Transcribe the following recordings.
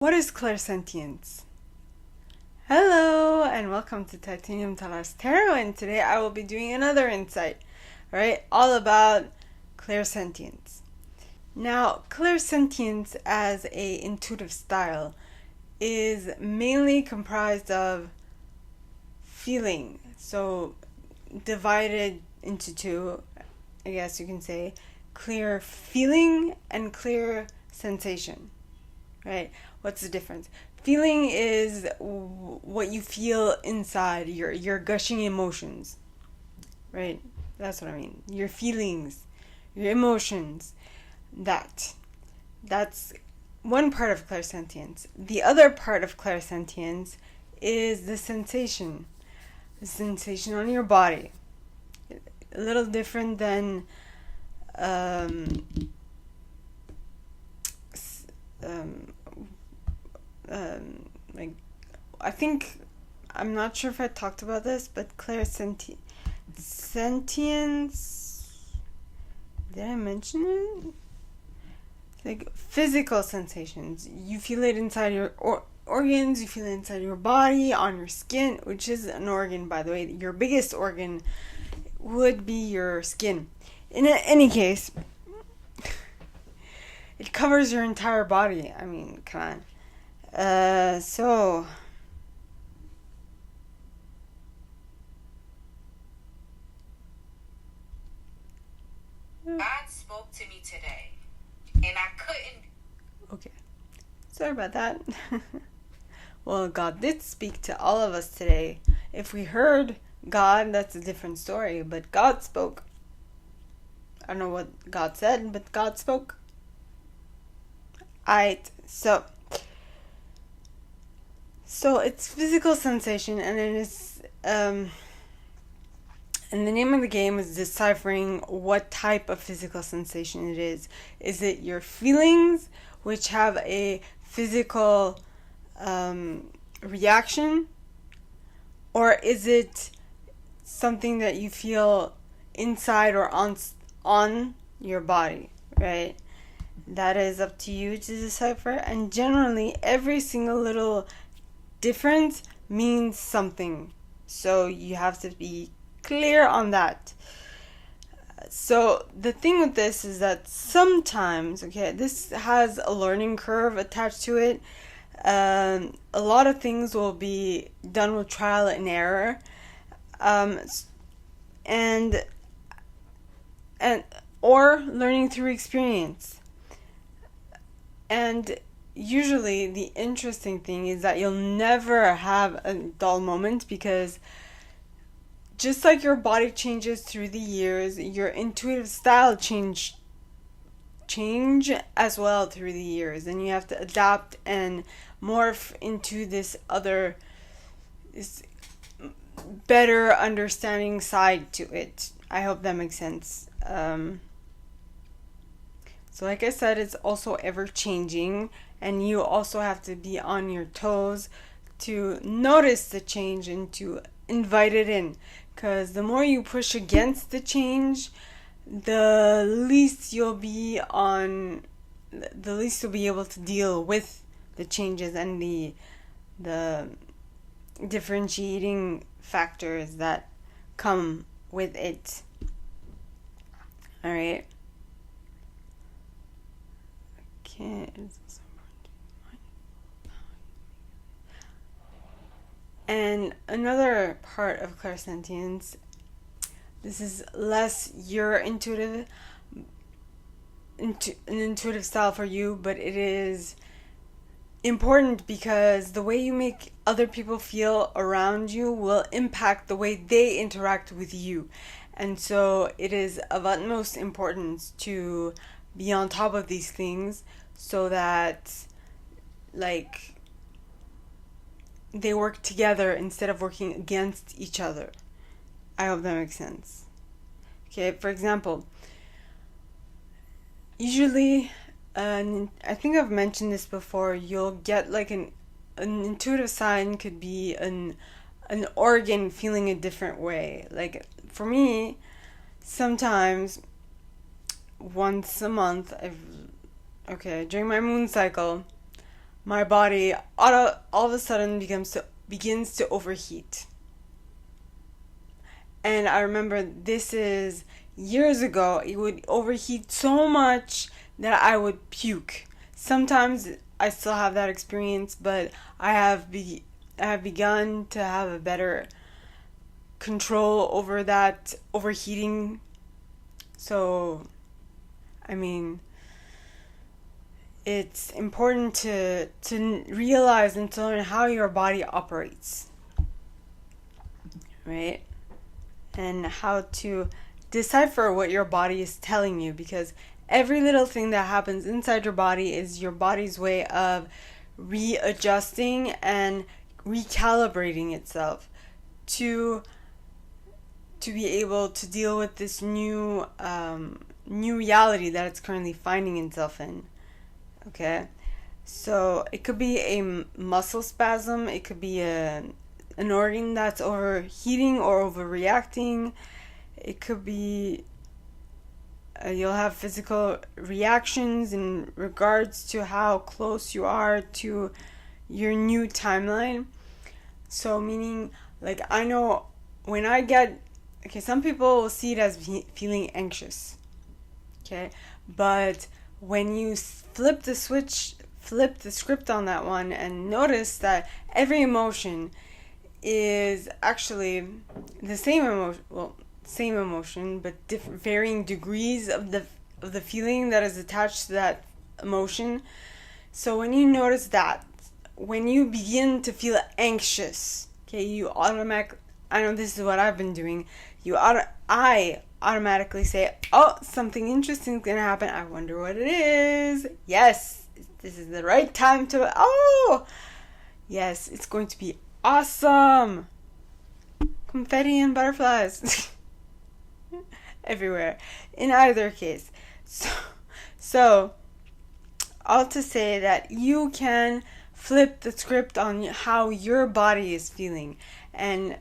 What is clairsentience? Hello and welcome to Titanium Talas Tarot, and today I will be doing another insight, right? All about clairsentience. Now, clairsentience as a intuitive style is mainly comprised of feeling. So divided into two, I guess you can say, clear feeling and clear sensation. Right? What's the difference? Feeling is what you feel inside, your gushing emotions. Right? That's what I mean. Your feelings, your emotions. That's one part of clairsentience. The other part of clairsentience is the sensation. The sensation on your body. A little different than like, I think, I'm not sure if I talked about this, but sentience, did I mention it? Like physical sensations. You feel it inside your organs, you feel it inside your body, on your skin, which is an organ, by the way. Your biggest organ would be your skin. In any case, it covers your entire body. I mean, come on. So God spoke to me today, and I couldn't. Okay. Sorry about that. Well, God did speak to all of us today. If we heard God, that's a different story, but God spoke. I don't know what God said, but God spoke. Alright, so it's physical sensation, and it is and the name of the game is deciphering what type of physical sensation it is. Is it your feelings, which have a physical reaction, or is it something that you feel inside or on your body, right? That is up to you to decipher, and generally every single little difference means something, so you have to be clear on that. So the thing with this is that sometimes, okay, this has a learning curve attached to it. A lot of things will be done with trial and error, and or learning through experience. And usually the interesting thing is that you'll never have a dull moment, because just like your body changes through the years, your intuitive style change as well through the years, and you have to adapt and morph into this better understanding side to it. I hope that makes sense. So like I said, it's also ever changing, and you also have to be on your toes to notice the change and to invite it in. Because the more you push against the change, the least you'll be able to deal with the changes and the differentiating factors that come with it. All right. And another part of clairsentience, this is less your an intuitive style for you, but it is important because the way you make other people feel around you will impact the way they interact with you. And so it is of utmost importance to be on top of these things, so that, like, they work together instead of working against each other. I hope that makes sense. Okay, for example, usually, I think I've mentioned this before, you'll get like an intuitive sign could be an organ feeling a different way. Like for me, sometimes once a month, during my moon cycle, my body all of a sudden begins to overheat. And I remember this is years ago. It would overheat so much that I would puke. Sometimes I still have that experience, but I have begun to have a better control over that overheating. So, I mean, it's important to realize and to learn how your body operates, right? And how to decipher what your body is telling you, because every little thing that happens inside your body is your body's way of readjusting and recalibrating itself to be able to deal with this new reality that it's currently finding itself in. Okay, so it could be a muscle spasm, it could be an organ that's overheating or overreacting. It could be you'll have physical reactions in regards to how close you are to your new timeline. So meaning, like, I know when I get, okay, some people will see it as feeling anxious, okay, but when you flip the script on that one and notice that every emotion is actually the same emotion, but varying degrees of the feeling that is attached to that emotion. So when you notice that, when you begin to feel anxious, okay, I know this is what I've been doing. I automatically say, oh, something interesting is gonna happen. I wonder what it is. Yes, this is the right time to. Oh, yes, it's going to be awesome. Confetti and butterflies everywhere. In either case, so all to say that you can flip the script on how your body is feeling and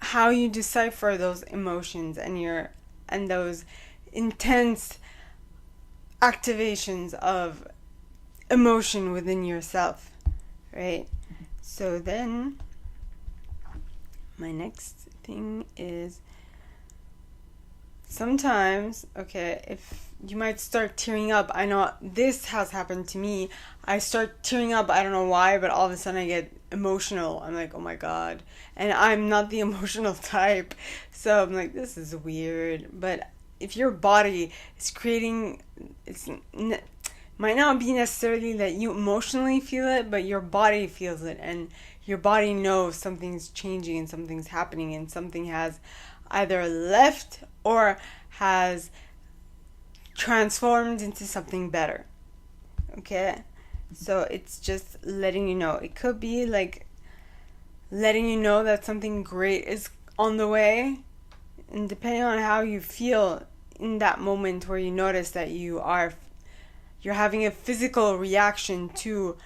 how you decipher those emotions and those intense activations of emotion within yourself, right? So then my next thing is sometimes, okay, if you might start tearing up. I know this has happened to me. I start tearing up, I don't know why, but all of a sudden I get emotional. I'm like, oh my god. And I'm not the emotional type. So I'm like, this is weird. But if your body is creating, might not be necessarily that you emotionally feel it, but your body feels it. And your body knows something's changing and something's happening and something has either left or has transformed into something better. Okay? So it's just letting you know. It could be like letting you know that something great is on the way. And depending on how you feel in that moment where you notice that you're having a physical reaction to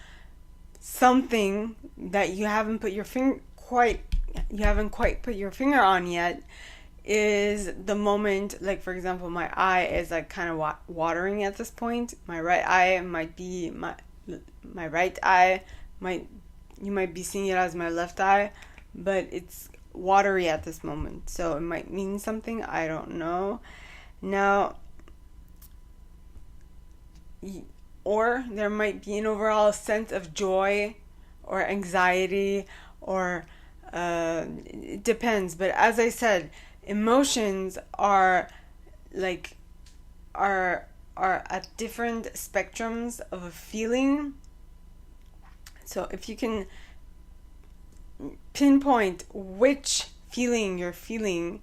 something that you haven't quite put your finger on yet, is the moment, like for example, my eye is like kind of watering at this point. My right eye might be my right eye, you might be seeing it as my left eye, but it's watery at this moment, so it might mean something. I don't know. Now, or there might be an overall sense of joy or anxiety, or it depends. But as I said, emotions are at different spectrums of a feeling. So if you can pinpoint which feeling you're feeling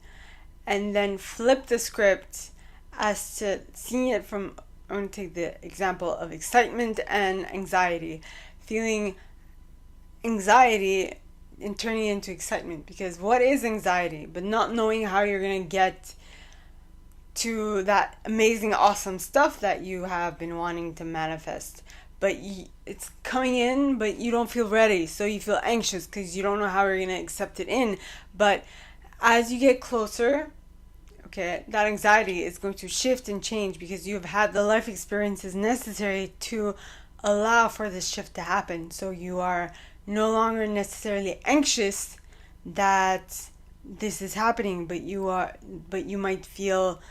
and then flip the script as to seeing it from, I'm going to take the example of excitement and anxiety. Feeling anxiety and turning it into excitement, because what is anxiety but not knowing how you're going to get to that amazing, awesome stuff that you have been wanting to manifest, but it's coming in, but you don't feel ready, so you feel anxious because you don't know how you're going to accept it in. But as you get closer, okay, that anxiety is going to shift and change because you have had the life experiences necessary to allow for this shift to happen. So you are no longer necessarily anxious that this is happening, but you might feel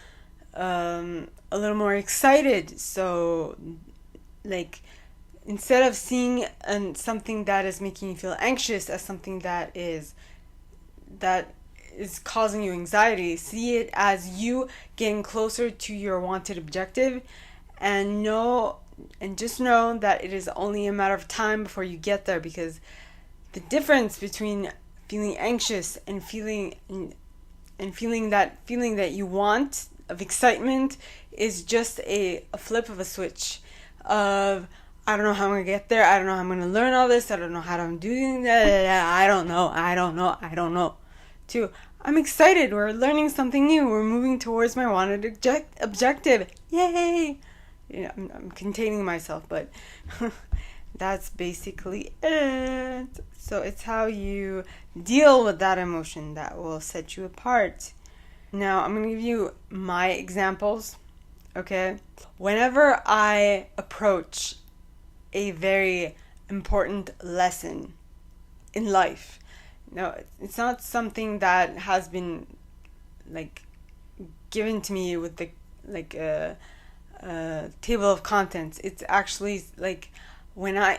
a little more excited. So, like, instead of seeing something that is making you feel anxious as something that is causing you anxiety, see it as you getting closer to your wanted objective, and just know that it is only a matter of time before you get there, because the difference between feeling anxious and feeling that you want of excitement is just a flip of a switch of, I don't know how I'm going to get there, I don't know how I'm going to learn all this, I don't know how I'm doing that, I don't know, to, I'm excited, we're learning something new, we're moving towards my wanted objective, yay! I'm containing myself, but that's basically it. So it's how you deal with that emotion that will set you apart. Now, I'm going to give you my examples, okay? Whenever I approach a very important lesson in life, it's not something that has been, like, given to me with the, like, table of contents. It's actually, like, when my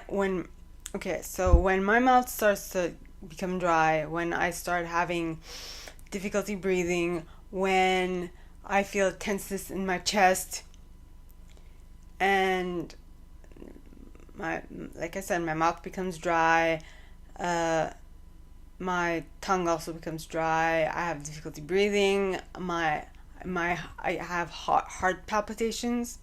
mouth starts to become dry, when I start having difficulty breathing, when I feel tenseness in my chest, and like I said, my mouth becomes dry, my tongue also becomes dry, I have difficulty breathing, I have heart palpitations.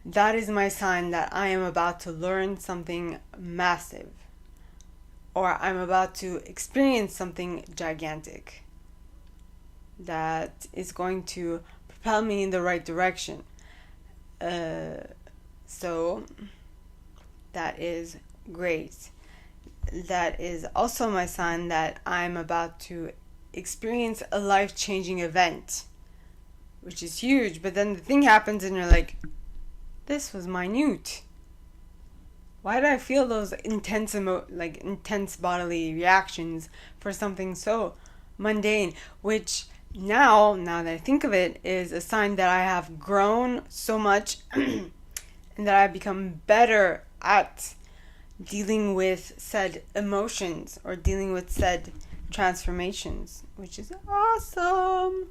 That is my sign that I am about to learn something massive, or I'm about to experience something gigantic that is going to propel me in the right direction. So that is great. That is also my sign that I'm about to experience a life-changing event, which is huge. But then the thing happens and you're like, this was minute. Why did I feel those intense bodily reactions for something so mundane? Which now that I think of it, is a sign that I have grown so much and that I've become better at dealing with said emotions or dealing with said transformations, which is awesome.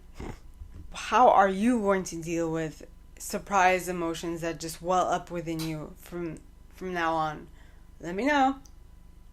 How are you going to deal with surprise emotions that just well up within you from now on? Let me know.